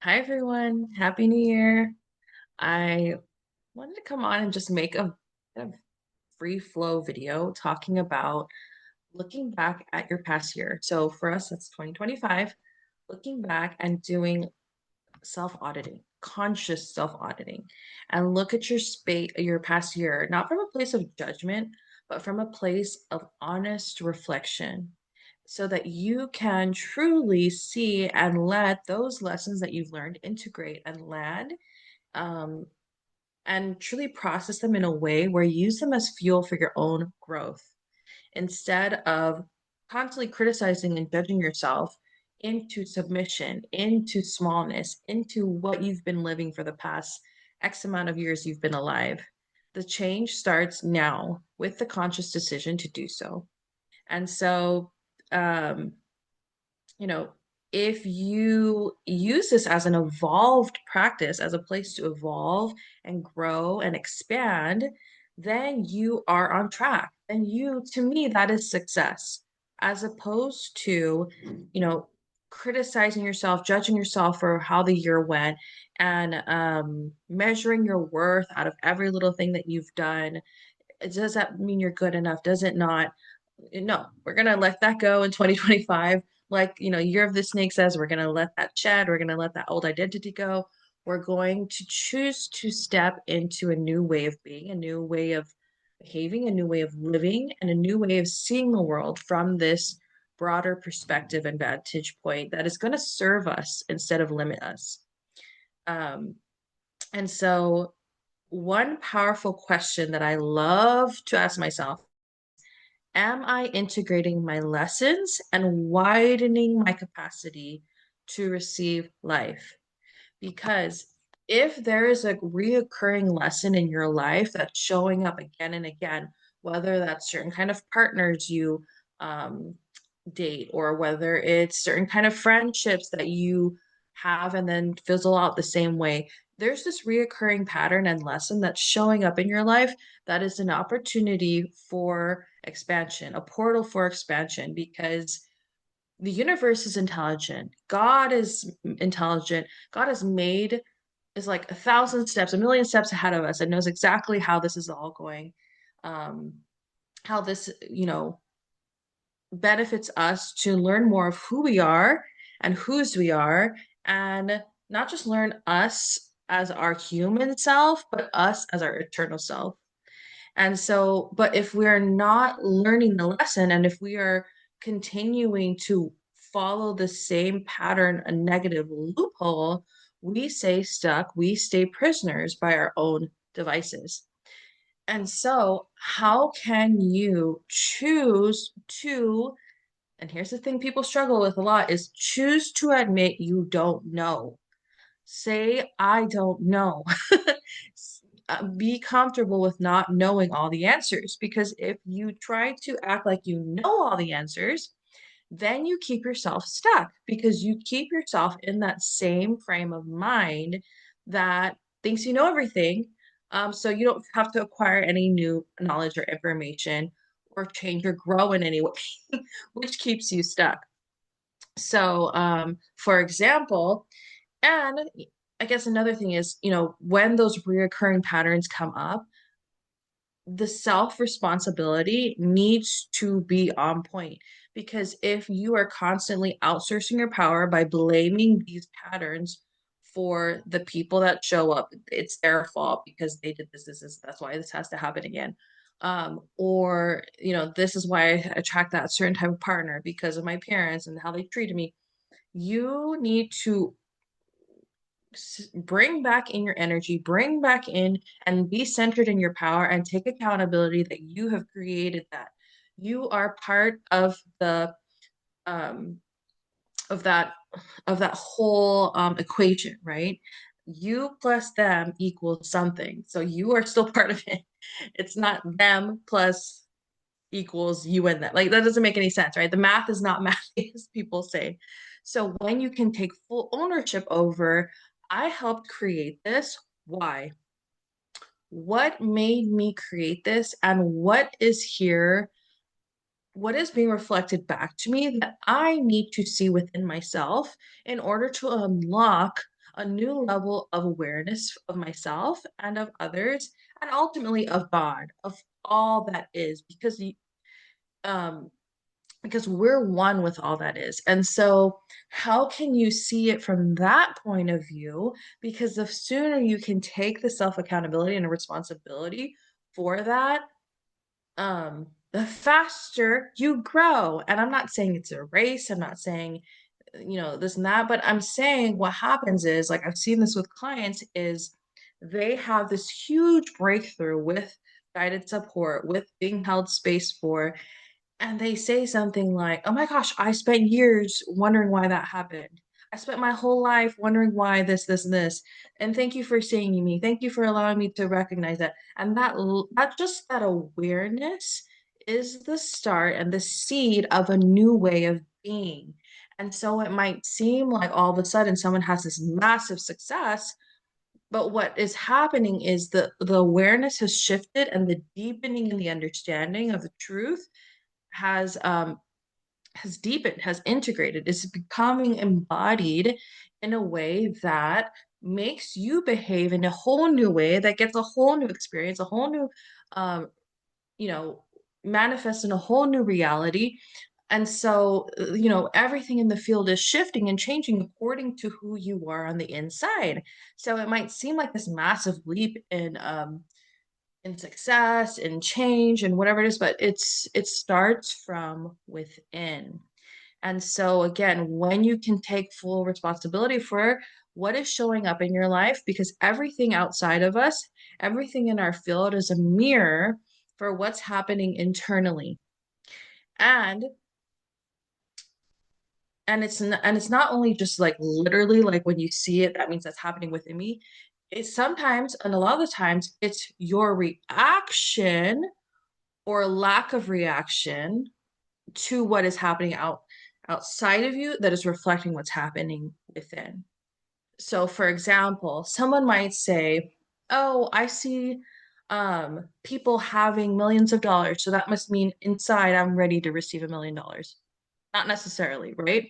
Hi everyone, Happy New Year. I wanted to come on and just make a kind of free flow video talking about looking back at your past year. So for us, that's 2025, looking back and doing self-auditing, conscious self-auditing, and look at your past year, not from a place of judgment, but from a place of honest reflection so that you can truly see and let those lessons that you've learned integrate and land, um, and truly process them in a way where you use them as fuel for your own growth instead of constantly criticizing and judging yourself into submission, into smallness, into what you've been living for the past X amount of years you've been alive. The change starts now with the conscious decision to do so. And so, um, you know, if you use this as an evolved practice, as a place to evolve and grow and expand, then you are on track. And to me, that is success, as opposed to, you know, criticizing yourself, judging yourself for how the year went, and measuring your worth out of every little thing that you've done. Does that mean you're good enough? Does it not? No, we're gonna let that go in 2025. Like, Year of the Snake says, we're gonna let that shed, we're gonna let that old identity go. We're going to choose to step into a new way of being, a new way of behaving, a new way of living, and a new way of seeing the world from this broader perspective and vantage point that is going to serve us instead of limit us. Um, and so, one powerful question that I love to ask myself: am I integrating my lessons and widening my capacity to receive life? Because if there is a reoccurring lesson in your life that's showing up again and again, whether that's certain kind of partners you um, date, or whether it's certain kind of friendships that you have and then fizzle out the same way, there's this reoccurring pattern and lesson that's showing up in your life that is an opportunity for expansion, a portal for expansion, because the universe is intelligent. God is intelligent. God is like 1,000 steps, a million steps ahead of us, and knows exactly how this is all going, um, how this, benefits us to learn more of who we are and whose we are, and not just learn us as our human self, but us as our eternal self. And so, but if we're not learning the lesson, and if we are continuing to follow the same pattern, a negative loophole, we stay stuck, we stay prisoners by our own devices. And so, how can you choose to, and here's the thing people struggle with a lot, is choose to admit you don't know. Say, I don't know. Be comfortable with not knowing all the answers, because if you try to act like you know all the answers, then you keep yourself stuck, because you keep yourself in that same frame of mind that thinks you know everything. So you don't have to acquire any new knowledge or information or change or grow in any way, which keeps you stuck. So, for example, and I guess another thing is, when those reoccurring patterns come up, the self responsibility needs to be on point. Because if you are constantly outsourcing your power by blaming these patterns for the people that show up, it's their fault because they did this, that's why this has to happen again. Or, this is why I attract that certain type of partner because of my parents and how they treated me. You need to bring back in your energy, bring back in and be centered in your power, and take accountability that you have created that. You are part of the um of that whole equation, right? You plus them equals something. So you are still part of it. It's not them plus equals you and them. Like, that doesn't make any sense, right? The math is not math, as people say. So when you can take full ownership over, I helped create this. Why? What made me create this? And what is here? What is being reflected back to me that I need to see within myself in order to unlock a new level of awareness of myself and of others, and ultimately of God, of all that is, um, because we're one with all that is. And so, how can you see it from that point of view? Because the sooner you can take the self accountability and responsibility for that, the faster you grow. And I'm not saying it's a race. I'm not saying, this and that, but I'm saying what happens is, like, I've seen this with clients, is they have this huge breakthrough with guided support, with being held space for, and they say something like, "Oh my gosh, I spent years wondering why that happened. I spent my whole life wondering why this, and this. And thank you for seeing me. Thank you for allowing me to recognize that." And that awareness is the start and the seed of a new way of being. And so it might seem like all of a sudden someone has this massive success, but what is happening is the awareness has shifted, and the deepening in the understanding of the truth has deepened, has integrated, is becoming embodied in a way that makes you behave in a whole new way, that gets a whole new experience, a whole new um, you know, manifest in a whole new reality. And so, everything in the field is shifting and changing according to who you are on the inside. So it might seem like this massive leap in success and change and whatever it is, but it starts from within. And so again, when you can take full responsibility for what is showing up in your life, because everything outside of us, everything in our field is a mirror for what's happening internally. And it's not only just like literally like when you see it, that means that's happening within me. It's sometimes, and a lot of the times, it's your reaction or lack of reaction to what is happening outside of you that is reflecting what's happening within. So for example, someone might say, "Oh, I see people having millions of dollars, so that must mean inside I'm ready to receive $1 million." Not necessarily, right?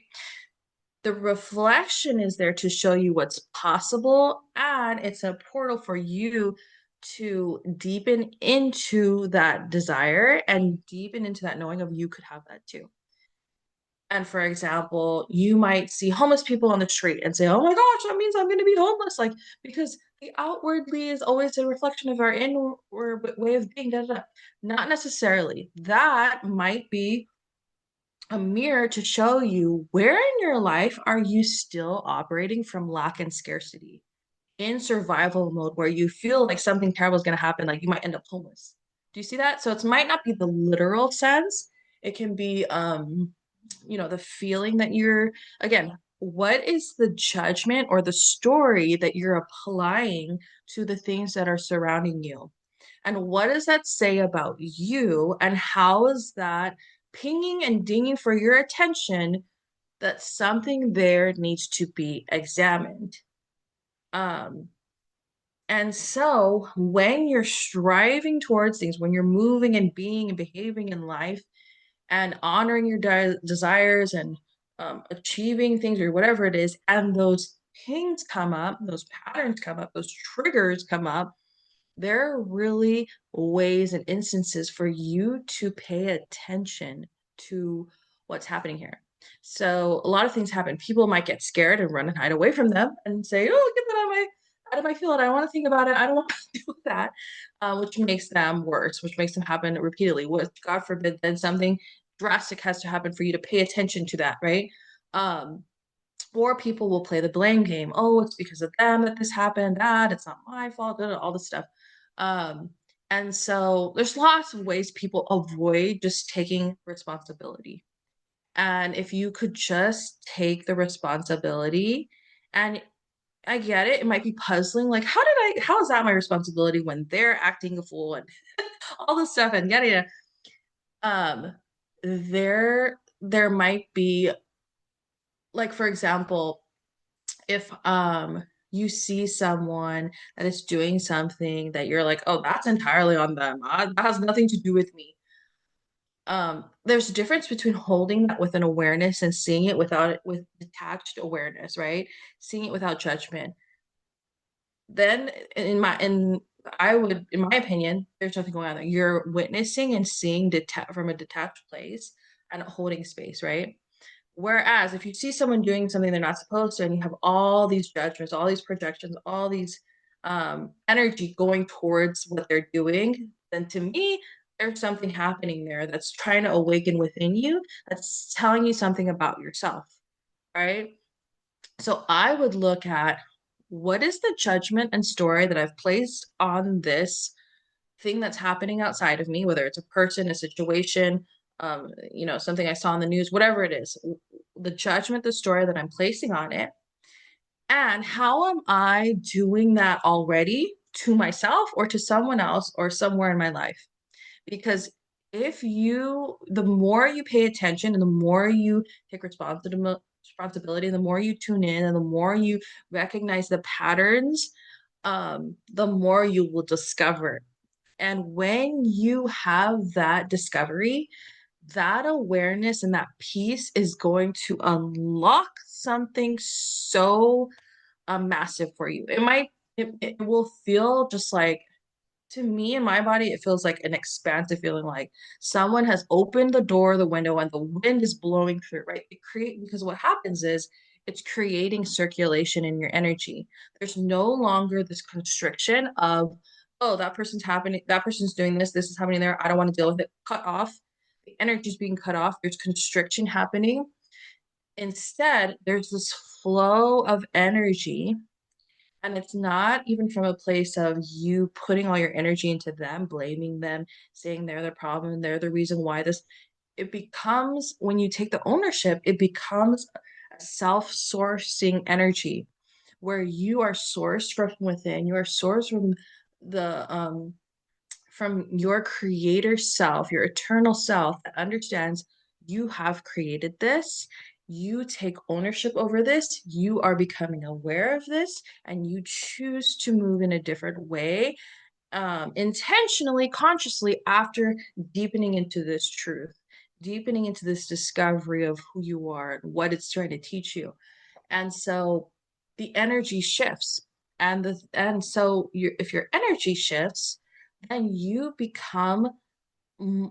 The reflection is there to show you what's possible, and it's a portal for you to deepen into that desire and deepen into that knowing of you could have that too. And for example, you might see homeless people on the street and say, "Oh my gosh, that means I'm going to be homeless." Like, because the outwardly is always a reflection of our inward way of being. Da, da, da. Not necessarily. That might be a mirror to show you where in your life are you still operating from lack and scarcity, in survival mode, where you feel like something terrible is going to happen, like you might end up homeless. Do you see that? So it might not be the literal sense. It can be the feeling that you're, again, what is the judgment or the story that you're applying to the things that are surrounding you? And what does that say about you? And how is that pinging and dinging for your attention that something there needs to be examined? Um, and so when you're striving towards things, when you're moving and being and behaving in life and honoring your desires and achieving things or whatever it is, and those pings come up, those patterns come up, those triggers come up, there are really ways and instances for you to pay attention to what's happening here. So a lot of things happen. People might get scared and run and hide away from them and say, "Oh, get that out of my field. I don't want to think about it. I don't want to do that," which makes them worse, which makes them happen repeatedly. What, God forbid, then something drastic has to happen for you to pay attention to that, right? Um, or people will play the blame game. "Oh, it's because of them that this happened. That it's not my fault." All this stuff. Um, and so there's lots of ways people avoid just taking responsibility. And if you could just take the responsibility, and I get it, it might be puzzling. Like, how is that my responsibility when they're acting a fool and all this stuff and yada yada. Um, there might be, like, for example, if you see someone that is doing something that you're like, "Oh, that's entirely on them. That has nothing to do with me." There's a difference between holding that with an awareness and seeing it without it with detached awareness, right? Seeing it without judgment. Then in I would, in my opinion, there's nothing going on there. You're witnessing and seeing from a detached place and holding space, right? Whereas if you see someone doing something they're not supposed to, and you have all these judgments, all these projections, all these energy going towards what they're doing, then to me, there's something happening there that's trying to awaken within you, that's telling you something about yourself, right? So I would look at what is the judgment and story that I've placed on this thing that's happening outside of me, whether it's a person, a situation, something I saw in the news, whatever it is, the judgment, the story that I'm placing on it, and how am I doing that already to myself or to someone else or somewhere in my life? Because the more you pay attention and the more you take responsibility, the more you tune in and the more you recognize the patterns, the more you will discover. And when you have that discovery, that awareness and that peace is going to unlock something so massive for you. It will feel just like, to me in my body, it feels like an expansive feeling, like someone has opened the door, the window, and the wind is blowing through, right? Because what happens is it's creating circulation in your energy. There's no longer this constriction of, oh, that person's doing this, this is happening there, I don't want to deal with it. Cut off. The energy is being cut off. There's constriction happening. Instead, there's this flow of energy, and it's not even from a place of you putting all your energy into them, blaming them, saying they're the problem and they're the reason why this. It becomes, when you take the ownership, it becomes a self-sourcing energy where you are sourced from within, you are sourced from your creator self, your eternal self that understands you have created this. You take ownership over this. You are becoming aware of this, and you choose to move in a different way, intentionally, consciously, after deepening into this truth, deepening into this discovery of who you are and what it's trying to teach you. And so the energy shifts. If your energy shifts, then you become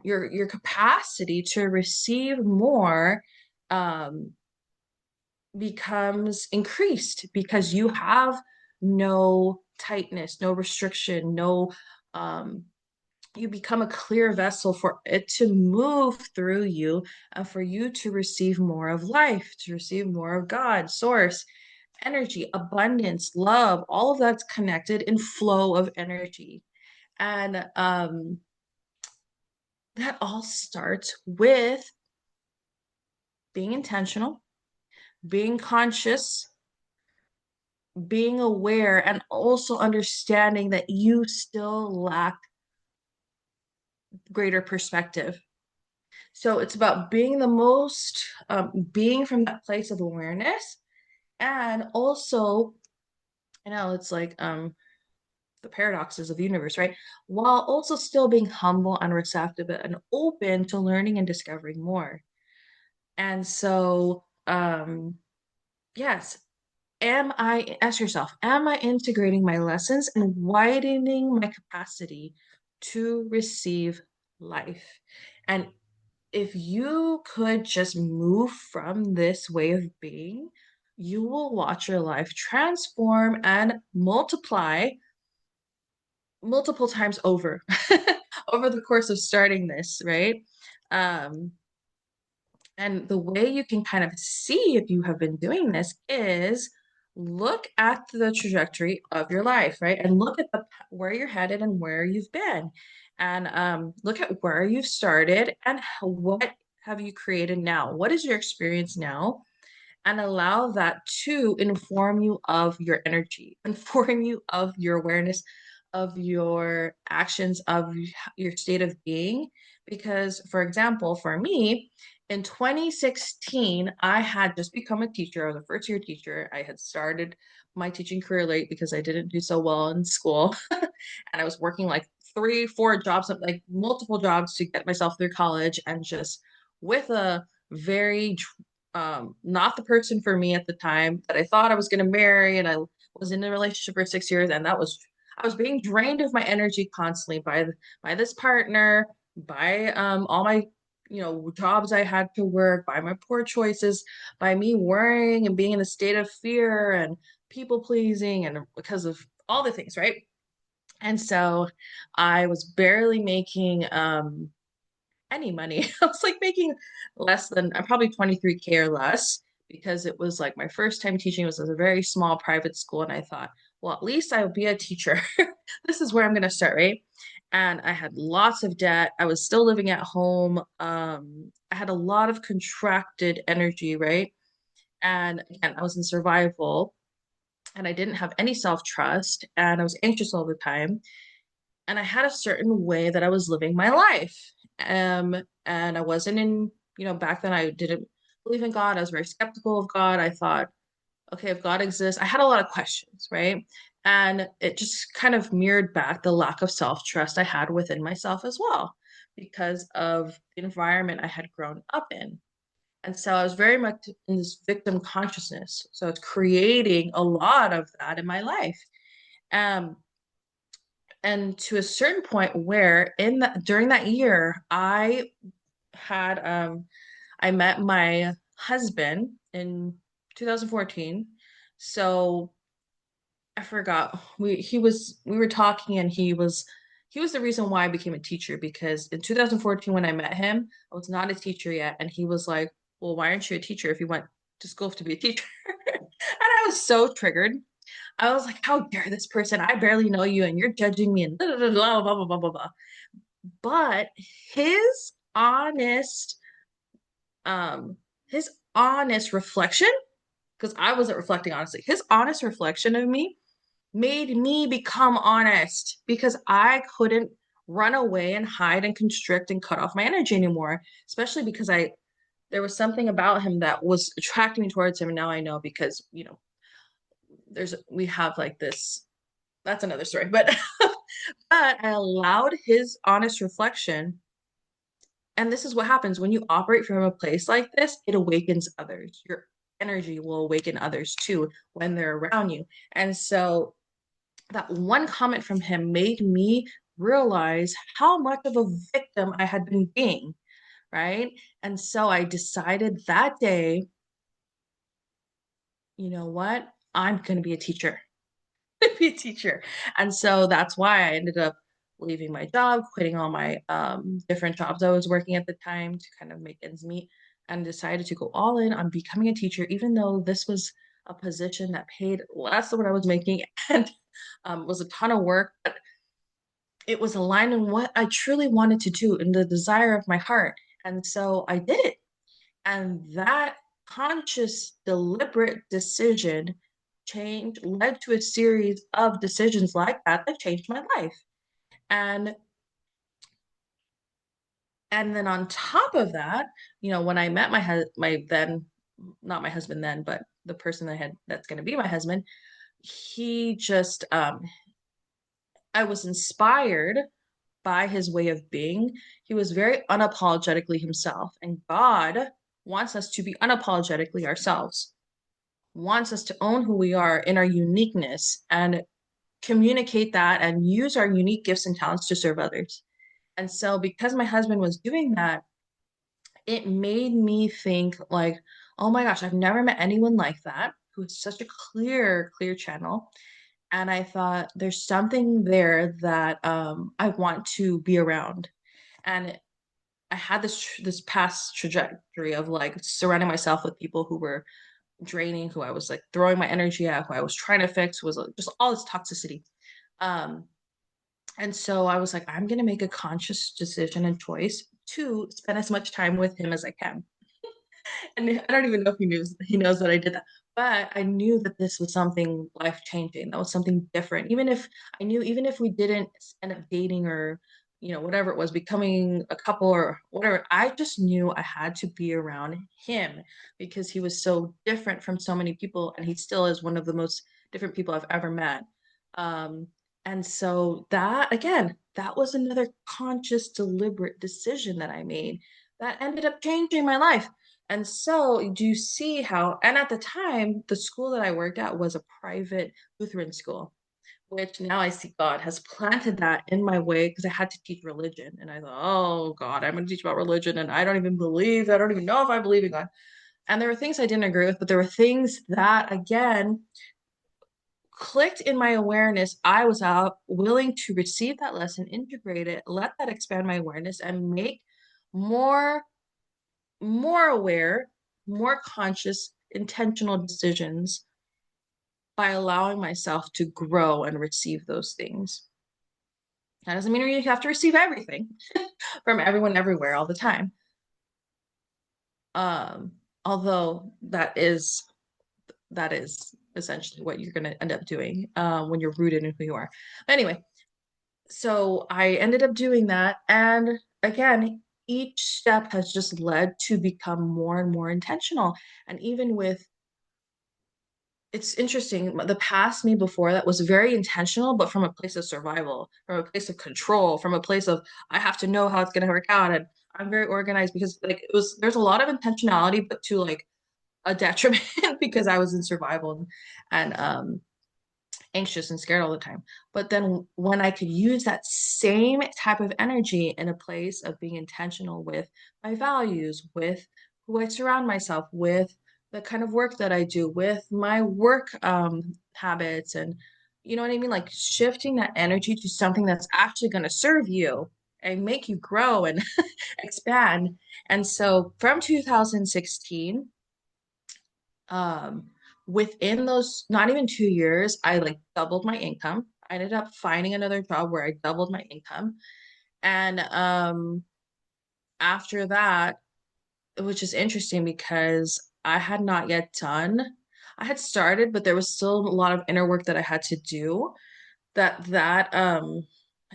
your capacity to receive more um, becomes increased because you have no tightness, no restriction, no um, you become a clear vessel for it to move through you and for you to receive more of life, to receive more of God, source, energy, abundance, love, all of that's connected in flow of energy. And that all starts with being intentional, being conscious, being aware, and also understanding that you still lack greater perspective. So it's about being being from that place of awareness. And also, it's like the paradoxes of the universe, right? While also still being humble and receptive and open to learning and discovering more. And so, yes, ask yourself, am I integrating my lessons and widening my capacity to receive life? And if you could just move from this way of being, you will watch your life transform and multiply multiple times over over the course of starting this, right? Um, and the way you can kind of see if you have been doing this is look at the trajectory of your life, right? And look at where you're headed and where you've been. And look at where you've started and what have you created now? What is your experience now? And allow that to inform you of your energy, inform you of your awareness, of your actions, of your state of being. Because, for example, for me, in 2016, I had just become a teacher. I was a first year teacher. I had started my teaching career late because I didn't do so well in school. And I was working like three, four jobs, like multiple jobs to get myself through college, and just with a very not the person for me at the time that I thought I was going to marry, and I was in a relationship for 6 years, and that was I was being drained of my energy constantly by this partner, by all my jobs I had to work, by my poor choices, by me worrying and being in a state of fear and people pleasing, and because of all the things, right? And so I was barely making any money. I was like making less than probably 23K or less, because it was like my first time teaching. It was at a very small private school. And I thought, well, at least I'll be a teacher. This is where I'm going to start, right? And I had lots of debt. I was still living at home. I had a lot of contracted energy, right? And again, I was in survival, and I didn't have any self-trust, and I was anxious all the time, and I had a certain way that I was living my life. And I wasn't in, back then I didn't believe in God. I was very skeptical of God. I thought, okay, if God exists, I had a lot of questions, right? And it just kind of mirrored back the lack of self-trust I had within myself as well, because of the environment I had grown up in. And so I was very much in this victim consciousness. So it's creating a lot of that in my life. Um, and to a certain point where during that year had I met my husband in 2014. So I forgot, we were talking, and he was the reason why I became a teacher, because in 2014 when I met him, I was not a teacher yet, and he was like, well, why aren't you a teacher if you went to school to be a teacher? And I was so triggered. I was like, how dare this person? I barely know you and you're judging me and blah, blah, blah, blah, blah, blah, blah, blah. But his honest, um, his honest reflection, because I wasn't reflecting honestly, his honest reflection of me made me become honest, because I couldn't run away and hide and constrict and cut off my energy anymore, especially because there was something about him that was attracting me towards him. And now I know, because, we have like this, that's another story, but but I allowed his honest reflection. And this is what happens when you operate from a place like this, it awakens others. Your energy will awaken others too when they're around you. And so that one comment from him made me realize how much of a victim I had been being, right? And so I decided that day, you know what? I'm going to be a teacher. Be a teacher. And so that's why I ended up leaving my job, quitting all my different jobs I was working at the time to kind of make ends meet, and decided to go all in on becoming a teacher, even though this was a position that paid less than what I was making and was a ton of work. But it was aligned in what I truly wanted to do and the desire of my heart. And so I did it. And that conscious, deliberate decision led to a series of decisions like that that changed my life. And and then on top of that, when I met my then, not my husband then, but the person that's going to be my husband, he just I was inspired by his way of being. He was very unapologetically himself, and God wants us to be unapologetically ourselves, wants us to own who we are in our uniqueness and communicate that and use our unique gifts and talents to serve others. And so, because my husband was doing that, it made me think like, oh my gosh, I've never met anyone like that who is such a clear channel. And I thought there's something there that I want to be around. And I had this past trajectory of like surrounding myself with people who were draining, who I was like throwing my energy at, who I was trying to fix, who was like, just all this toxicity. Um, and so I was like, I'm gonna make a conscious decision and choice to spend as much time with him as I can. And I don't even know if he knows that I did that. But I knew that this was something life changing. That was something different. Even if we didn't end up dating, or, whatever it was, becoming a couple or whatever, I just knew I had to be around him, because he was so different from so many people, and he still is one of the most different people I've ever met. Um, And so that, again, that was another conscious, deliberate decision that I made that ended up changing my life. And so do you see how, and at the time, the school that I worked at was a private Lutheran school, which now I see God has planted that in my way because I had to teach religion. And I thought, oh God, I'm going to teach about religion. And I don't even believe, I don't even know if I believe in God. And there were things I didn't agree with, but there were things that, again, clicked in my awareness. I was out willing to receive that lesson, integrate it, let that expand my awareness, and make more, more aware, more conscious, intentional decisions by allowing myself to grow and receive those things. That doesn't mean you have to receive everything from everyone everywhere all the time. Um, Although that is essentially what you're going to end up doing when you're rooted in who you are. Anyway, so I ended up doing that. And again, each step has just led to become more and more intentional. And even with, it's interesting, the past me before that was very intentional, but from a place of survival, from a place of control, from a place of, I have to know how it's going to work out. And I'm very organized because like there's a lot of intentionality, but to like a detriment because I was in survival and anxious and scared all the time. But then when I could use that same type of energy in a place of being intentional with my values, with who I surround myself with, the kind of work that I do, with my work habits, and you know what I mean? Like shifting that energy to something that's actually going to serve you and make you grow and expand. And so from 2016, um, within those not even 2 years, I like doubled my income. I ended up finding another job where I doubled my income. And after that, which is interesting because I had not yet done, I had started, but there was still a lot of inner work that I had to do that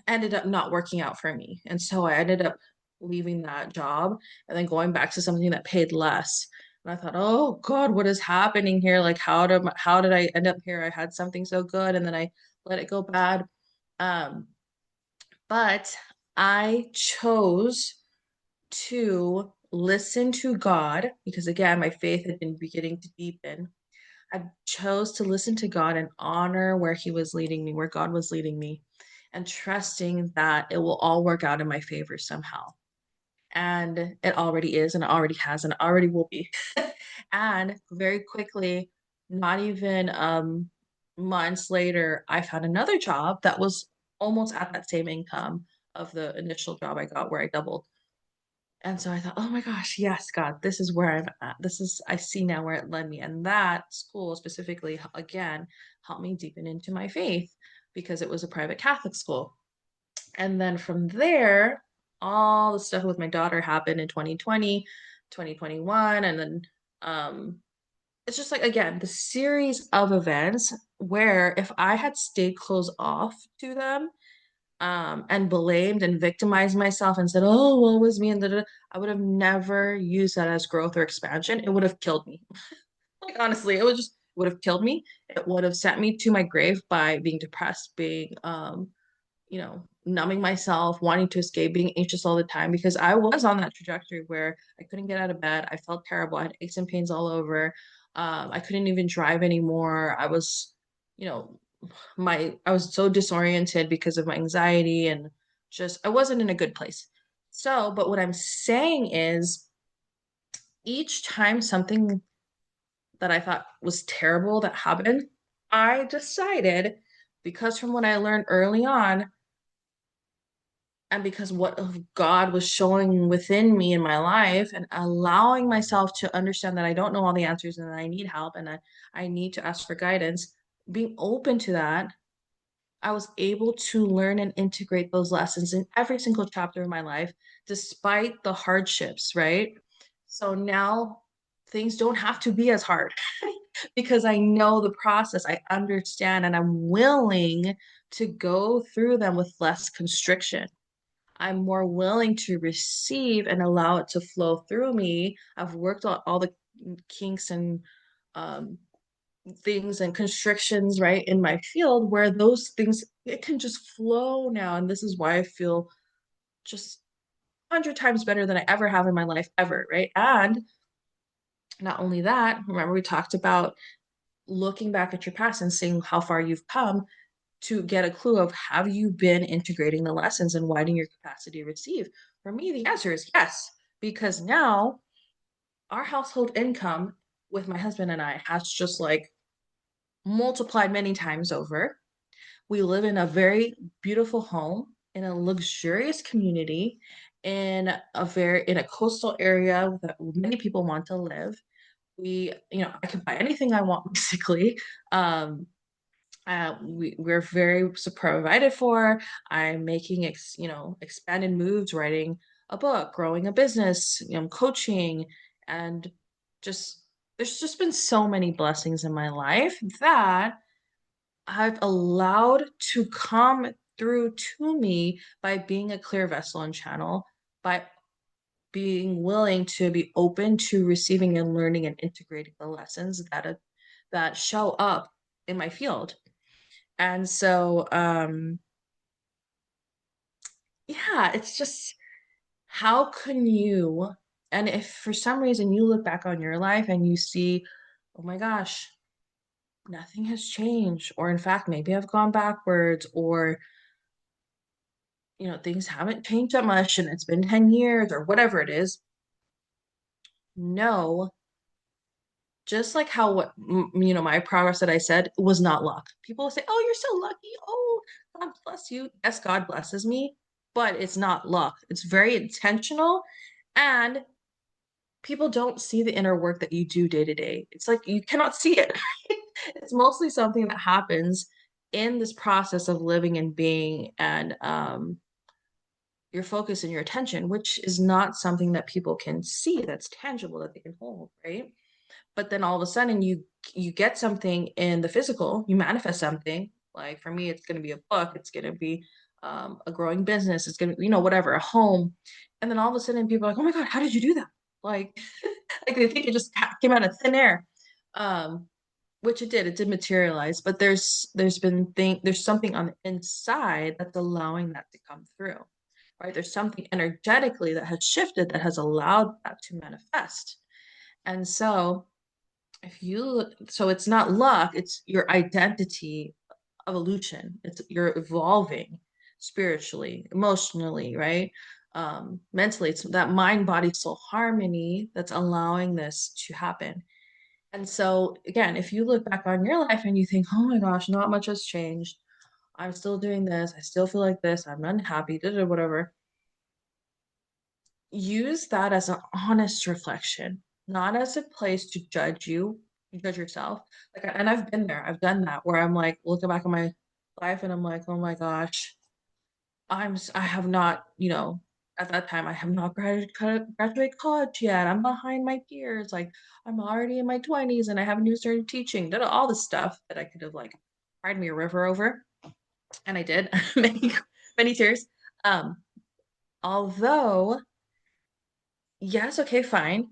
ended up not working out for me. And so I ended up leaving that job and then going back to something that paid less. And I thought, oh God, what is happening here? Like how did I end up here? I had something so good and then I let it go bad. Um, but I chose to listen to God because again, my faith had been beginning to deepen. I chose to listen to God and honor where He was leading me, where God was leading me, and trusting that it will all work out in my favor somehow. And it already is, and it already has, and it already will be. And very quickly, not even months later, I found another job that was almost at that same income of the initial job I got where I doubled. And so I thought, oh my gosh, yes, God, this is where I'm at. I see now where it led me. And that school specifically, again, helped me deepen into my faith because it was a private Catholic school. And then from there, all the stuff with my daughter happened in 2020, 2021. And then it's just like, again, the series of events where if I had stayed closed off to them, and blamed and victimized myself and said, "Oh, well, it was me," and da, da, da, I would have never used that as growth or expansion. It would have killed me. Like honestly, it would have killed me. It would have sent me to my grave by being depressed, being numbing myself, wanting to escape, being anxious all the time because I was on that trajectory where I couldn't get out of bed. I felt terrible. I had aches and pains all over. I couldn't even drive anymore. I was, you know, I was so disoriented because of my anxiety and just I wasn't in a good place. So, but what I'm saying is each time something that I thought was terrible that happened, I decided because from what I learned early on and because what God was showing within me in my life and allowing myself to understand that I don't know all the answers and that I need help and that I need to ask for guidance, being open to that, I was able to learn and integrate those lessons in every single chapter of my life, despite the hardships, right? So now things don't have to be as hard because I know the process, I understand, and I'm willing to go through them with less constriction. I'm more willing to receive and allow it to flow through me. I've worked on all the kinks and um, things and constrictions, right, in my field where those things, it can just flow now. And this is why I feel just 100 times better than I ever have in my life ever, right? And not only that, remember we talked about looking back at your past and seeing how far you've come to get a clue of have you been integrating the lessons and widening your capacity to receive? For me, the answer is yes, because now our household income with my husband and I has just like multiplied many times over. We live in a very beautiful home in a luxurious community in a coastal area that many people want to live. I can buy anything I want basically. We're very provided for. I'm making expanded moves, writing a book, growing a business, coaching, and just there's just been so many blessings in my life that I've allowed to come through to me by being a clear vessel and channel, by being willing to be open to receiving and learning and integrating the lessons that show up in my field. And so, yeah, it's just how can you, and if for some reason you look back on your life and you see, oh my gosh, nothing has changed, or in fact, maybe I've gone backwards, or things haven't changed that much and it's been 10 years or whatever it is, no, just like how my progress that I said was not luck. People will say, "Oh, you're so lucky. Oh, God bless you." Yes, God blesses me, but it's not luck. It's very intentional, and people don't see the inner work that you do day to day. It's like you cannot see it. It's mostly something that happens in this process of living and being, and your focus and your attention, which is not something that people can see that's tangible that they can hold, right? But then all of a sudden you get something in the physical, you manifest something. Like for me, it's going to be a book, it's going to be a growing business, it's going to be, whatever, a home. And then all of a sudden people are like, oh my God, how did you do that? Like, like they think it just came out of thin air. Um, which it did materialize, but there's something on the inside that's allowing that to come through, right? There's something energetically that has shifted that has allowed that to manifest. And so so it's not luck, it's your identity evolution. You're evolving spiritually, emotionally, right? Mentally, it's that mind body soul harmony that's allowing this to happen. And so, again, if you look back on your life and you think, oh my gosh, not much has changed, I'm still doing this, I still feel like this, I'm unhappy, whatever, use that as an honest reflection, not as a place to judge yourself. And I've been there, I've done that where I'm like looking back on my life and I'm like, oh my gosh, I have not, at that time, I have not graduated college yet. I'm behind my peers. Like I'm already in my 20s and I haven't even started teaching. Did all this stuff that I could have like cried me a river over. And I did many, many tears. Um, although, yes, okay, fine.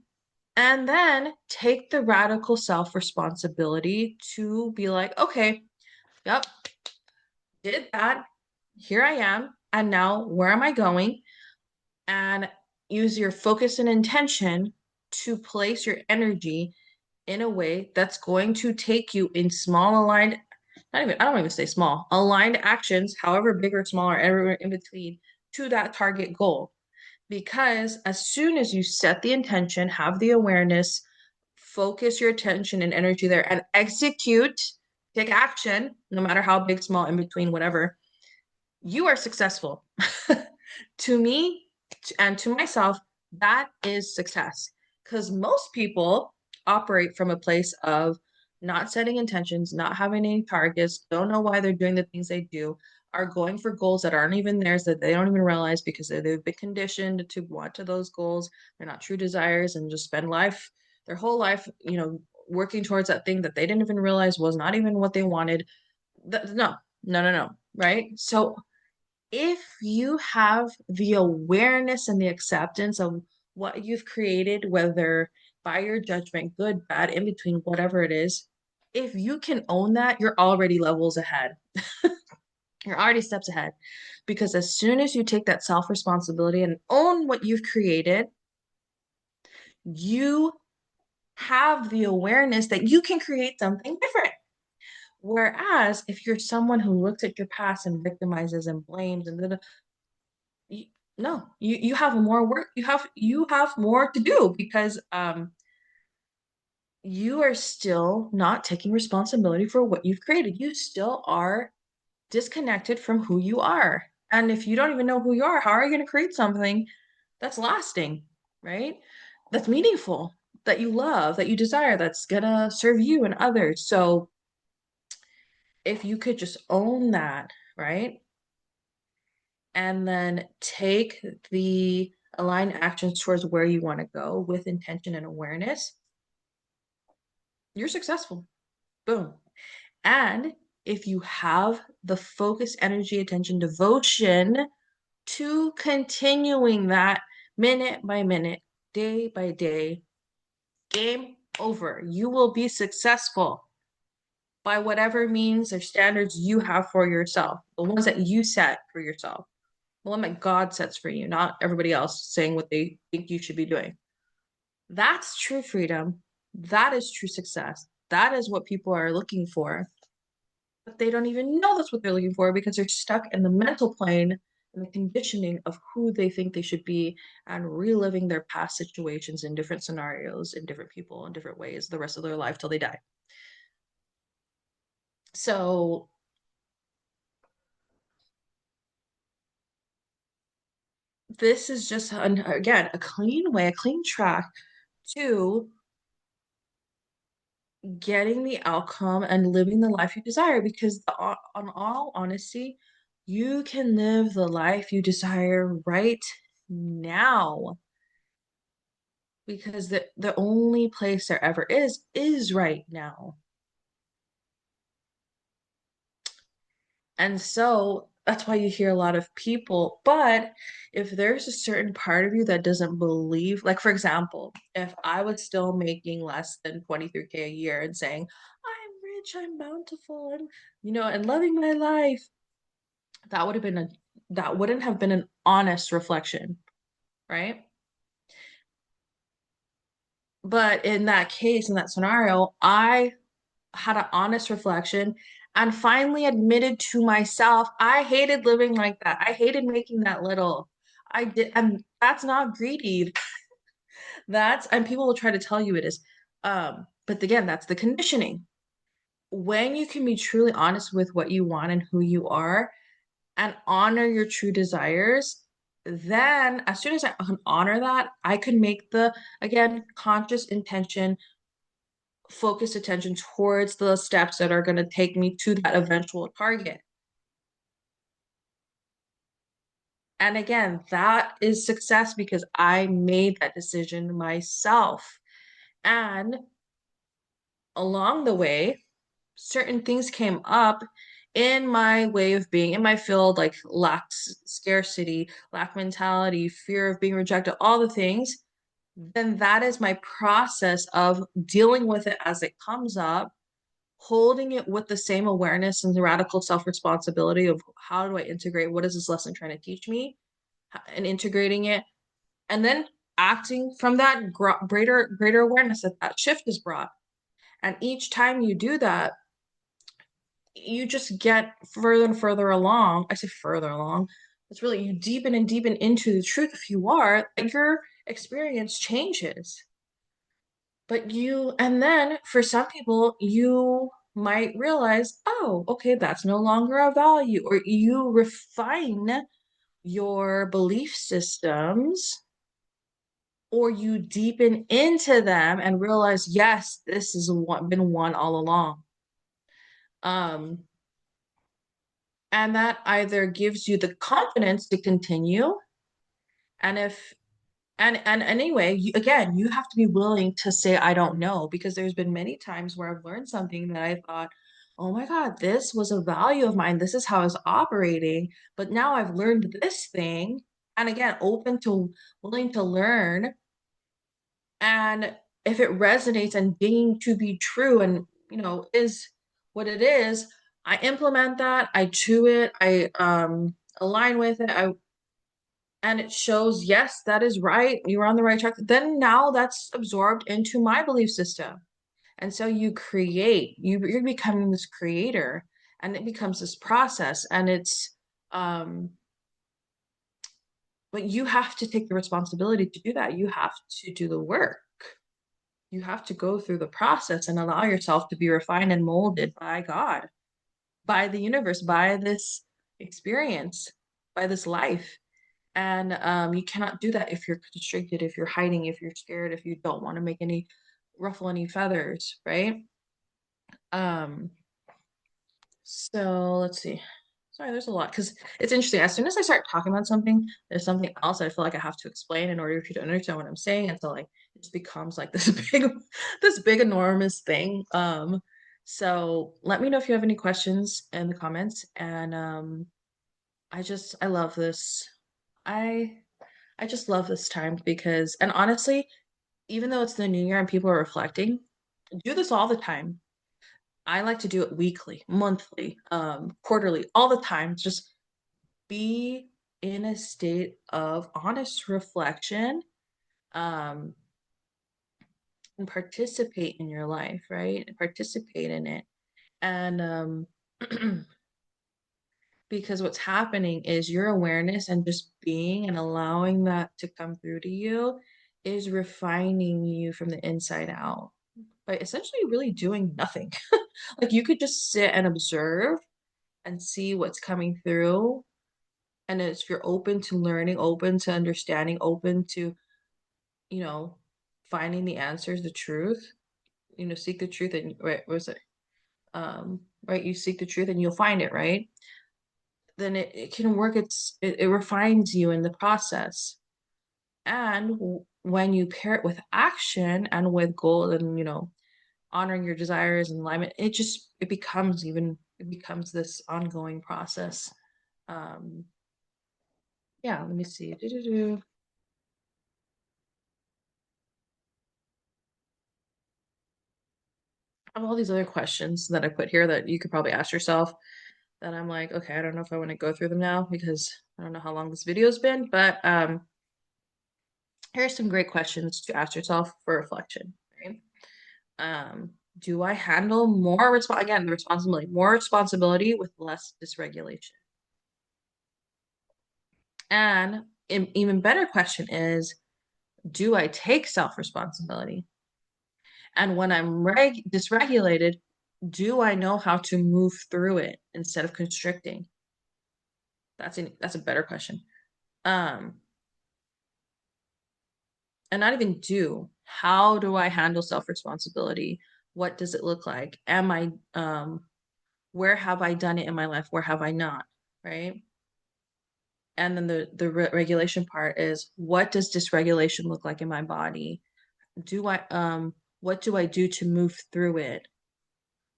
And then take the radical self responsibility to be like, okay, yep, did that. Here I am. And now where am I going? And use your focus and intention to place your energy in a way that's going to take you in small aligned, I don't even say small, aligned actions, however big or small or everywhere in between, to that target goal. Because as soon as you set the intention, have the awareness, focus your attention and energy there and execute, take action, no matter how big, small, in between, whatever, you are successful. To me and to myself, that is success. Because most people operate from a place of not setting intentions, not having any targets, don't know why they're doing the things they do, are going for goals that aren't even theirs, that they don't even realize because they've been conditioned to want to those goals. They're not true desires and just spend their whole life, working towards that thing that they didn't even realize was not even what they wanted. No, no, no, no. Right. So if you have the awareness and the acceptance of what you've created, whether by your judgment, good, bad, in between, whatever it is, If you can own that, you're already levels ahead. You're already steps ahead. Because as soon as you take that self responsibility and own what you've created, you have the awareness that you can create something different. Whereas if you're someone who looks at your past and victimizes and blames and you, no, you have more work. You have more to do because you are still not taking responsibility for what you've created. You still are disconnected from who you are. And if you don't even know who you are, how are you going to create something that's lasting, right? That's meaningful, that you love, that you desire, that's going to serve you and others. So if you could just own that, right? And then take the aligned actions towards where you want to go with intention and awareness, you're successful. Boom. And if you have the focus, energy, attention, devotion to continuing that minute by minute, day by day, game over. You will be successful by whatever means or standards you have for yourself, the ones that you set for yourself, the one that God sets for you, not everybody else saying what they think you should be doing. That's true freedom. That is true success. That is what people are looking for. But they don't even know that's what they're looking for because they're stuck in the mental plane and the conditioning of who they think they should be and reliving their past situations in different scenarios, in different people, in different ways, the rest of their life till they die. So this is just, again, a clean way, a clean track to getting the outcome and living the life you desire because on all honesty, you can live the life you desire right now because the only place there ever is right now. And so that's why you hear a lot of people. But if there's a certain part of you that doesn't believe, like for example, if I was still making less than 23K a year and saying, I'm rich, I'm bountiful, and loving my life, that would have been a that wouldn't have been an honest reflection, right? But in that case, in that scenario, I had an honest reflection and finally admitted to myself I hated living like that. I hated making that little. I did, and that's not greedy. And people will try to tell you it is. But again, that's the conditioning. When you can be truly honest with what you want and who you are and honor your true desires, then as soon as I can honor that, I can make the, again, conscious intention focus attention towards the steps that are going to take me to that eventual target. And again, that is success because I made that decision myself. And along the way, certain things came up in my way of being in my field, like lack scarcity, lack mentality, fear of being rejected, all the things. Then that is my process of dealing with it as it comes up, holding it with the same awareness and the radical self-responsibility of how do I integrate, what is this lesson trying to teach me, and integrating it, and then acting from that greater awareness that that shift is brought. And each time you do that, you just get further and further along. I say further along. It's really you deepen and deepen into the truth of who you are, and your experience changes. And then for some people, you might realize, oh, okay, that's no longer a value, or you refine your belief systems, or you deepen into them and realize, yes, this has been one all along. Um, and that either gives you the confidence to continue, and if and anyway, again, you have to be willing to say I don't know because there's been many times where I've learned something that I thought, oh my God, this was a value of mine, this is how I was operating, but now I've learned this thing, and again, willing to learn, and if it resonates and being to be true and is what it is. I implement that, I chew it, I align with it, I and it shows, yes, that is right, you're on the right track. Then now that's absorbed into my belief system. And so you're becoming this creator, and it becomes this process, and it's um but you have to take the responsibility to do that. You have to do the work. You have to go through the process and allow yourself to be refined and molded by God, by the universe, by this experience, by this life. And you cannot do that if you're constricted, if you're hiding, if you're scared, if you don't want to make any ruffle any feathers, right? Um, so let's see. Sorry, there's a lot because it's interesting. As soon as I start talking about something, there's something else I feel like I have to explain in order for you to understand what I'm saying. And so like it just becomes like this big enormous thing. So let me know if you have any questions in the comments. And I love this. I I just love this time because, and honestly, even though it's the new year and people are reflecting, do this all the time. I like to do it weekly, monthly, quarterly, all the time. Just be in a state of honest reflection, um, and participate in your life, right? Participate in it. And because what's happening is your awareness and just being and allowing that to come through to you is refining you from the inside out by essentially really doing nothing. Like you could just sit and observe and see what's coming through. And if you're open to learning, open to understanding, open to, you know, finding the answers, the truth, seek the truth and right, what was it? Right, you seek the truth and you'll find it, right? Then it can work, it refines you in the process. And when you pair it with action and with goal and, honoring your desires and alignment, it becomes this ongoing process. Um, yeah, let me see. I have all these other questions that I put here that you could probably ask yourself that I'm like, okay, I don't know if I want to go through them now because I don't know how long this video's been, but here's some great questions to ask yourself for reflection, right? Do I handle again, the responsibility, more responsibility with less dysregulation? And an even better question is, do I take self-responsibility? And when I'm dysregulated, do I know how to move through it instead of constricting? That's a better question. Um, and not even how do I handle self-responsibility? What does it look like? Where have I done it in my life? Where have I not? Right? And then the regulation part is, what does dysregulation look like in my body? Do I what do I do to move through it?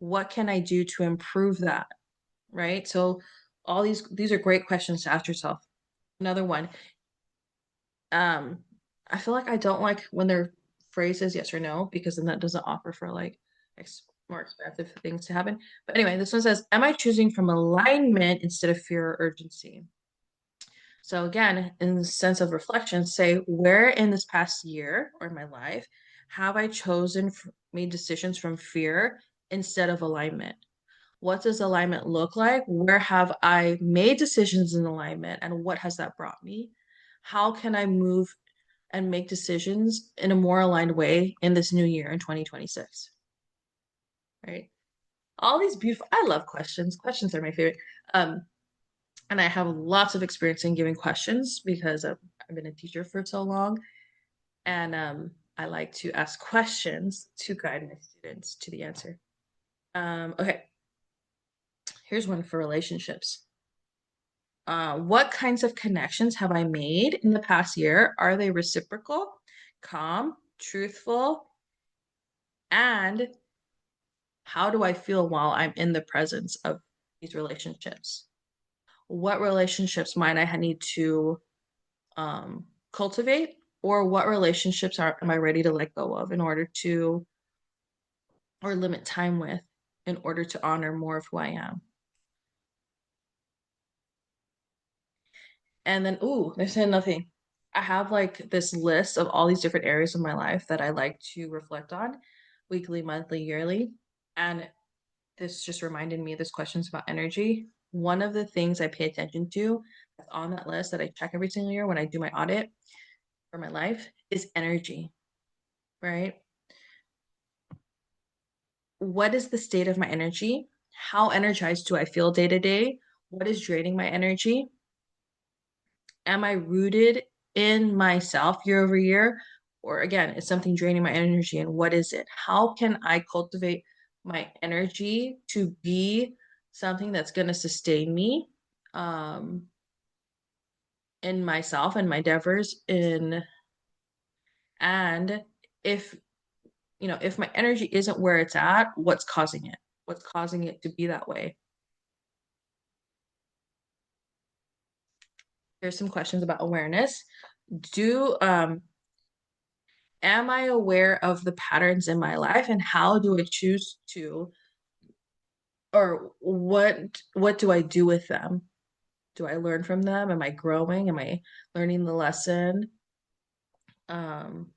What can I do to improve that? Right? So all these are great questions to ask yourself. Another one, um, I feel like I don't like when they're phrases yes or no, because then that doesn't offer for like more expansive things to happen. But anyway, this one says, am I choosing from alignment instead of fear or urgency? So again, in the sense of reflection, say, where in this past year or in my life have I made decisions from fear instead of alignment? What does alignment look like? Where have I made decisions in alignment, and what has that brought me? How can I move and make decisions in a more aligned way in this new year in 2026? Right? All these beautiful, I love questions. Questions are my favorite. Um, and I have lots of experience in giving questions because I've been a teacher for so long. And I like to ask questions to guide my students to the answer. Okay, here's one for relationships. What kinds of connections have I made in the past year? Are they reciprocal, calm, truthful? And how do I feel while I'm in the presence of these relationships? What relationships might I need to cultivate, or what relationships am I ready to let go of in order to or limit time with in order to honor more of who I am. And then, ooh, there's another thing. I have like this list of all these different areas of my life that I like to reflect on weekly, monthly, yearly. And this just reminded me of this questions about energy. One of the things I pay attention to that's on that list that I check every single year when I do my audit for my life is energy, right? What is the state of my energy? How energized do I feel day to day? What is draining my energy? Am I rooted in myself year over year? Or again, is something draining my energy? And what is it? How can I cultivate my energy to be something that's going to sustain me um, in myself and my endeavors in and if if my energy isn't where it's at, what's causing it? What's causing it to be that way? Here's some questions about awareness. Do Am I aware of the patterns in my life and how do I choose to or what do I do with them? Do I learn from them? Am I growing? Am I learning the lesson? Um,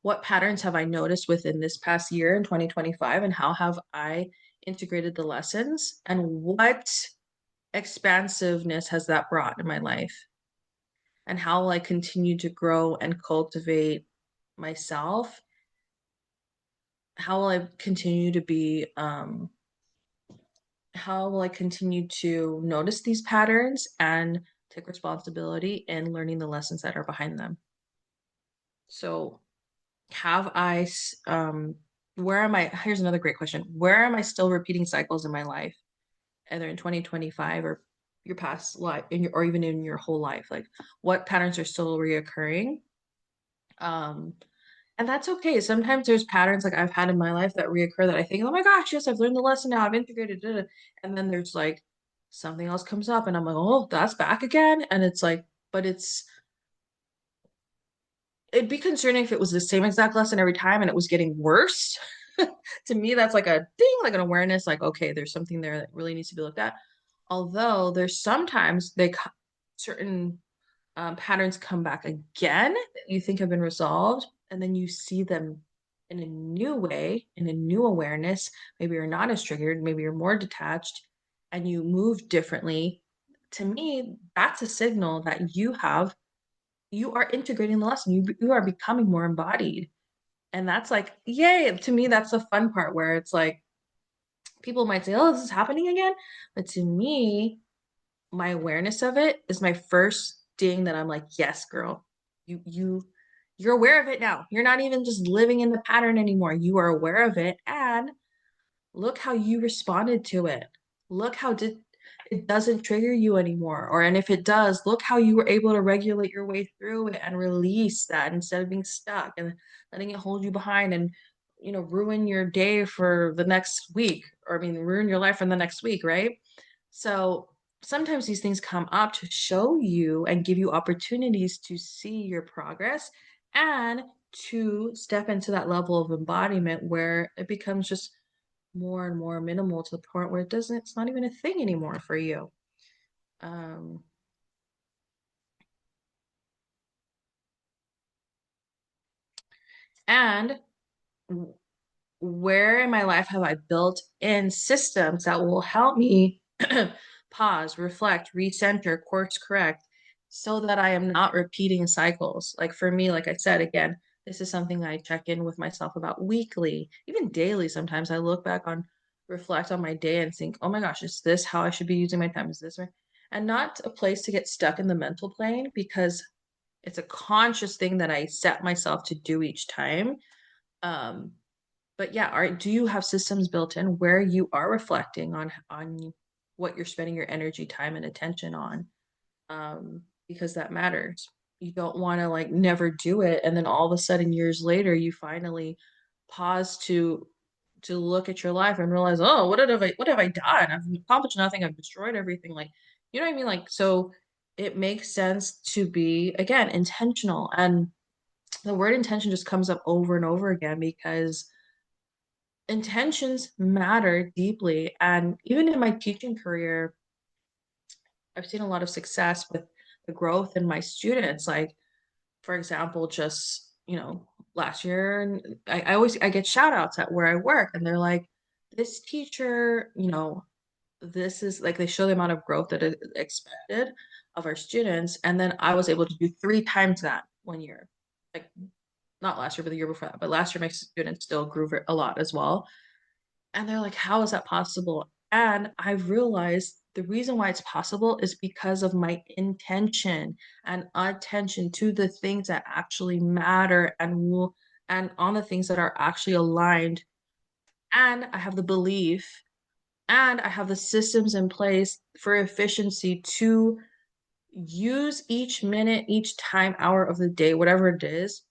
what patterns have I noticed within this past year in 2025 and how have I integrated the lessons? And what expansiveness has that brought in my life? And how will I continue to grow and cultivate myself? How will I continue to be how will I continue to notice these patterns and take responsibility in learning the lessons that are behind them? So, have I, where am I? Here's another great question. Where am I still repeating cycles in my life, either in 2025 or your past life, or even in your whole life? Like, what patterns are still reoccurring? Um, And that's okay. Sometimes there's patterns like I've had in my life that reoccur that I think, oh my gosh, yes, I've learned the lesson now, I've integrated it. And then there's like something else comes up and I'm like, oh, that's back again. And it's like, but it'd be concerning if it was the same exact lesson every time and it was getting worse. To me, that's like a thing, like an awareness, like, okay, there's something there that really needs to be looked at. Although there's sometimes certain patterns come back again that you think have been resolved, and then you see them in a new way, in a new awareness. Maybe you're not as triggered, maybe you're more detached, and you move differently. To me, that's a signal that you are integrating the lesson. You are becoming more embodied. And that's like, yay. To me, that's the fun part where it's like people might say, oh, this is happening again. But to me, my awareness of it is my first ding that I'm like, yes, girl, you're aware of it now. You're not even just living in the pattern anymore. You are aware of it, and look how you responded to it. Look how it doesn't trigger you anymore. Or and if it does, look how you were able to regulate your way through it and release that instead of being stuck and letting it hold you behind and ruin your day for the next week, or I mean ruin your life for the next week, right? So sometimes these things come up to show you and give you opportunities to see your progress and to step into that level of embodiment where it becomes just more and more minimal to the point where it's not even a thing anymore for you. Um, and where in my life have I built in systems that will help me pause, reflect, recenter, course correct so that I am not repeating cycles? Like for me, like I said, again, this is something that I check in with myself about weekly, even daily. Sometimes I look back on, reflect on my day and think, oh my gosh, is this how I should be using my time? Is this right? And not a place to get stuck in the mental plane because it's a conscious thing that I set myself to do each time. Um, but yeah, do you have systems built in where you are reflecting on what you're spending your energy, time, and attention on? Because that matters. You don't want to like never do it, and then all of a sudden, years later, you finally pause to look at your life and realize, oh, what have I done? I've accomplished nothing. I've destroyed everything. Like, you know what I mean? Like, so it makes sense to be again intentional, and the word intention just comes up over and over again because intentions matter deeply. And even in my teaching career, I've seen a lot of success with the growth in my students. Like, for example, just, last year, I get shout outs at where I work, and they're like, this teacher, this is like they show the amount of growth that is expected of our students. And then I was able to do three times that one year. Like, not last year, but the year before that. But last year, my students still grew a lot as well. And they're like, how is that possible? And I've realized the reason why it's possible is because of my intention and attention to the things that actually matter and on the things that are actually aligned. And I have the belief and I have the systems in place for efficiency to use each minute, each time, hour of the day, whatever it is,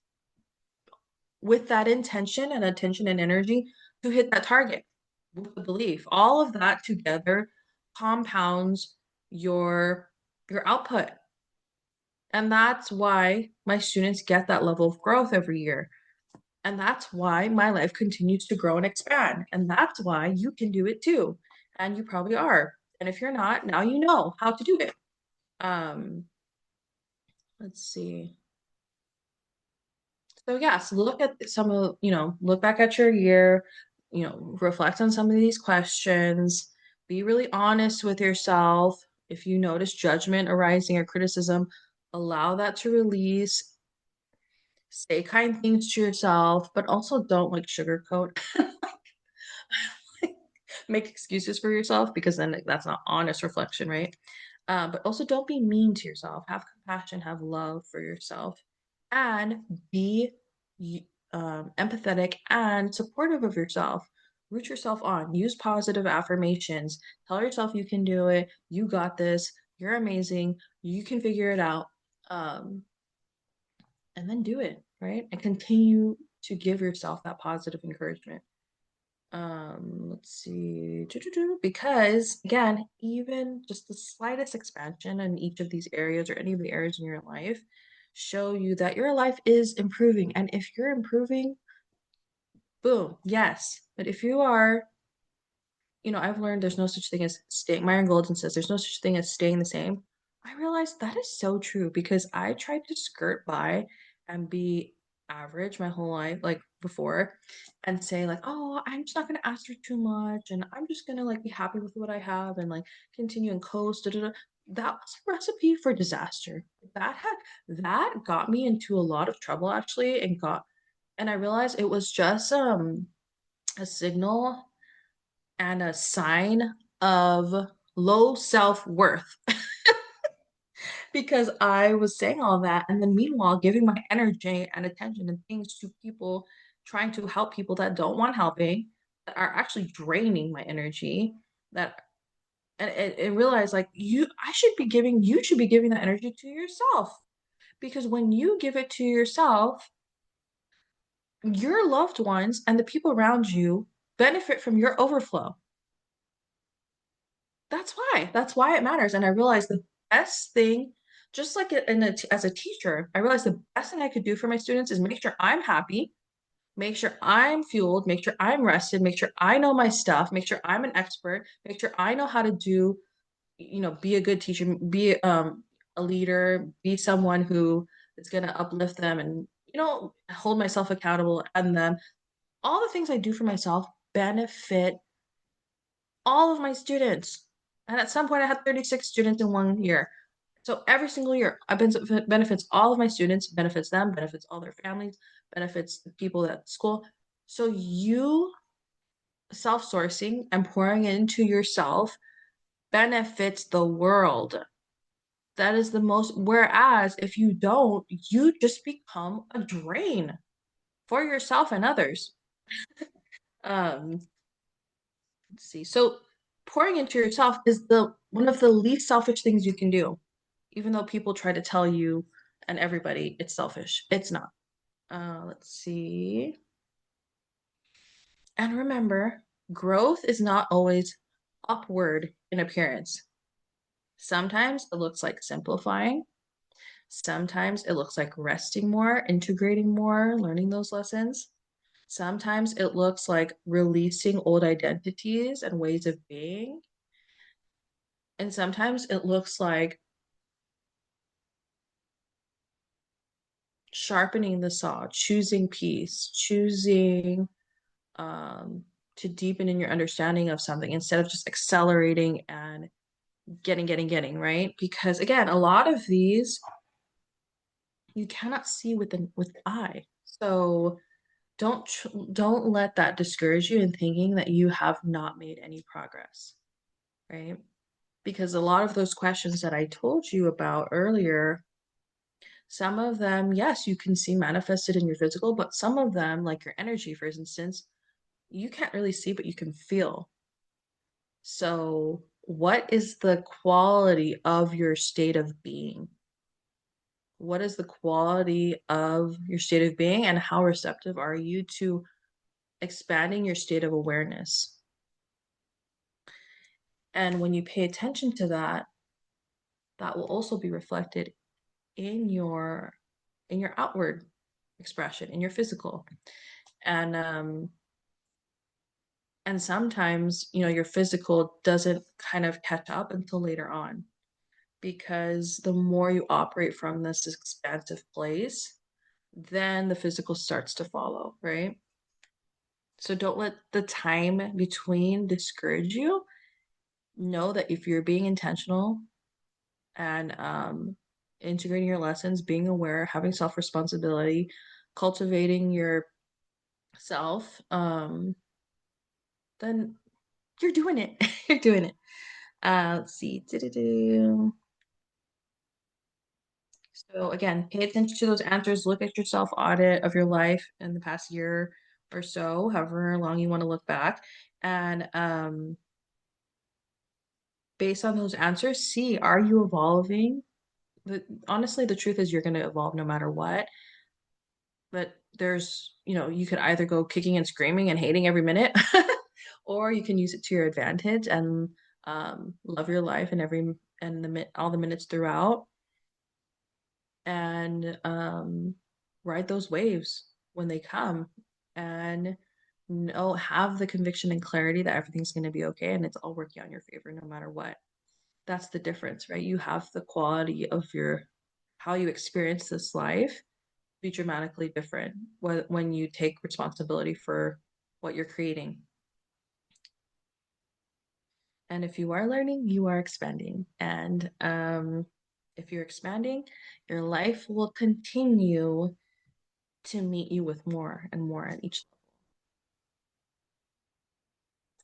with that intention and attention and energy to hit that target with the belief. All of that together compounds your output. And that's why my students get that level of growth every year. And that's why my life continues to grow and expand. And that's why you can do it too. And you probably are. And if you're not, now you know how to do it. Um, let's see. So yes, look at some of, look back at your year, reflect on some of these questions, be really honest with yourself. If you notice judgment arising or criticism, allow that to release. Say kind things to yourself, but also don't like sugarcoat. Make excuses for yourself because then that's not honest reflection, right? But also don't be mean to yourself. Have compassion, have love for yourself, and be empathetic and supportive of yourself. Root yourself on. Use positive affirmations. Tell yourself you can do it. You got this. You're amazing. You can figure it out. Um, and then do it, right? And continue to give yourself that positive encouragement. Let's see. Because again, even just the slightest expansion in each of these areas or any of the areas in your life show you that your life is improving. And if you're improving, boom, yes. But if you are, I've learned there's no such thing as staying. Myron Golden says there's no such thing as staying the same. I realized that is so true because I tried to skirt by and be average my whole life, like before, and say like, oh, I'm just not gonna ask for too much, and I'm just gonna like be happy with what I have and like continue and coast. Da, da, da. That was a recipe for disaster. That got me into a lot of trouble actually, and I realized it was just a signal and a sign of low self-worth because I was saying all that and then meanwhile giving my energy and attention and things to people trying to help people that don't want helping that are actually draining my energy that and realize like you should be giving that energy to yourself because when you give it to yourself your loved ones and the people around you benefit from your overflow. That's why it matters. And I realized the best thing, just like as a teacher, I realized the best thing I could do for my students is make sure I'm happy, make sure I'm fueled, make sure I'm rested, make sure I know my stuff, make sure I'm an expert, make sure I know how to do, be a good teacher, be a leader, be someone who is going to uplift them and, hold myself accountable and them. All the things I do for myself benefit all of my students. And at some point, I had 36 students in one year. So every single year, I benefits all of my students, benefits them, benefits all their families, benefits the people at school. So you self-sourcing and pouring into yourself benefits the world. That is the most, whereas if you don't, you just become a drain for yourself and others. Um, let's see. So pouring into yourself is the one of the least selfish things you can do, even though people try to tell you and everybody it's selfish. It's not. Let's see. And remember, growth is not always upward in appearance. Sometimes it looks like simplifying. Sometimes it looks like resting more, integrating more, learning those lessons. Sometimes it looks like releasing old identities and ways of being. And sometimes it looks like sharpening the saw, choosing peace, choosing um, to deepen in your understanding of something instead of just accelerating and getting, right? Because again, a lot of these you cannot see with the eye. So don't let that discourage you in thinking that you have not made any progress, right? Because a lot of those questions that I told you about earlier, some of them, yes, you can see manifested in your physical, but some of them, like your energy, for instance, you can't really see, but you can feel. So, what is the quality of your state of being? What is the quality of your state of being, and how receptive are you to expanding your state of awareness? And when you pay attention to that, that will also be reflected in your outward expression, in your physical. And and sometimes, your physical doesn't kind of catch up until later on, because the more you operate from this expansive place, then the physical starts to follow, right? So don't let the time between discourage you. Know that if you're being intentional and integrating your lessons, being aware, having self responsibility, cultivating yourself, then you're doing it. You're doing it. Let's see. Do-do-do. So again, pay attention to those answers. Look at your self audit of your life in the past year or so, however long you want to look back, and based on those answers, see, are you evolving? Honestly, the truth is you're going to evolve no matter what. But you could either go kicking and screaming and hating every minute, or you can use it to your advantage and love your life and all the minutes throughout, and ride those waves when they come, and have the conviction and clarity that everything's going to be okay and it's all working on your favor no matter what. That's the difference, right? You have the quality of your how you experience this life be dramatically different when you take responsibility for what you're creating. And if you are learning, you are expanding. And if you're expanding, your life will continue to meet you with more and more at each level.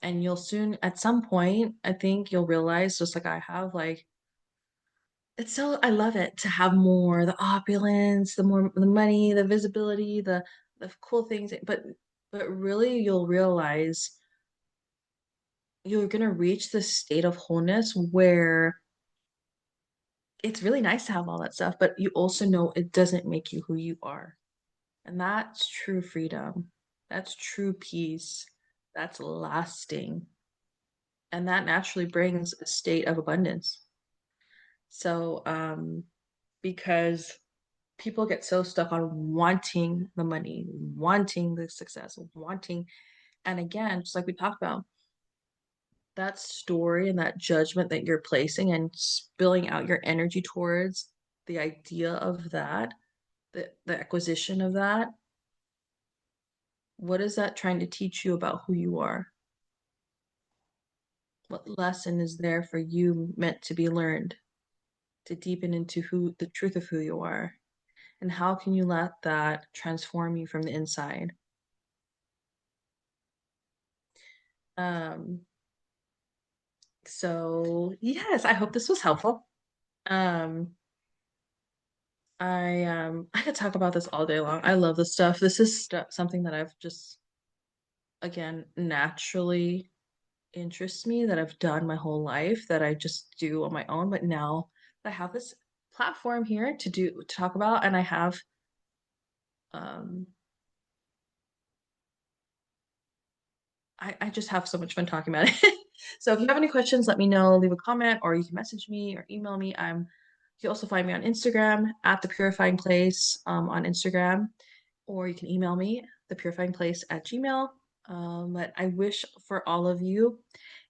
And you'll soon, at some point, I think you'll realize, just like I have, like, I love it to have more, the opulence, the money, the visibility, the cool things, but really you'll realize you're going to reach this state of wholeness where it's really nice to have all that stuff, but you also know it doesn't make you who you are. And that's true freedom. That's true peace. That's lasting. And that naturally brings a state of abundance. So, because people get so stuck on wanting the money, wanting the success, and again, just like we talked about, that story and that judgment that you're placing and spilling out your energy towards the idea of that, the acquisition of that, what is that trying to teach you about who you are? What lesson is there for you meant to be learned to deepen into the truth of who you are? And how can you let that transform you from the inside? Um, so yes, I hope this was helpful. Um, I could talk about this all day long. I love this stuff. This is something that I've just again naturally interests me, that I've done my whole life, that I just do on my own. But now that I have this platform here to talk about, and um I just have so much fun talking about it. So if you have any questions, let me know, leave a comment, or you can message me or email me. You can also find me on Instagram at the Purifying Place on Instagram, or you can email me thepurifyingplace@gmail. But I wish for all of you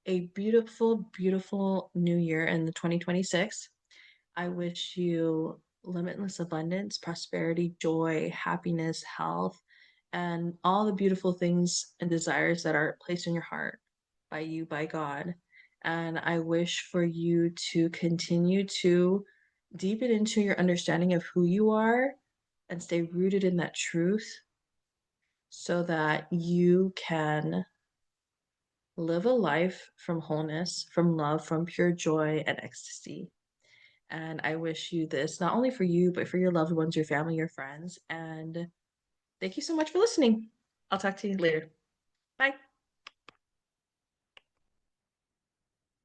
a beautiful, beautiful new year in the 2026. I wish you limitless abundance, prosperity, joy, happiness, health, and all the beautiful things and desires that are placed in your heart by you, by God. And I wish for you to continue to deepen into your understanding of who you are and stay rooted in that truth so that you can live a life from wholeness, from love, from pure joy and ecstasy. And I wish you this not only for you, but for your loved ones, your family, your friends. And thank you so much for listening. I'll talk to you later. Bye.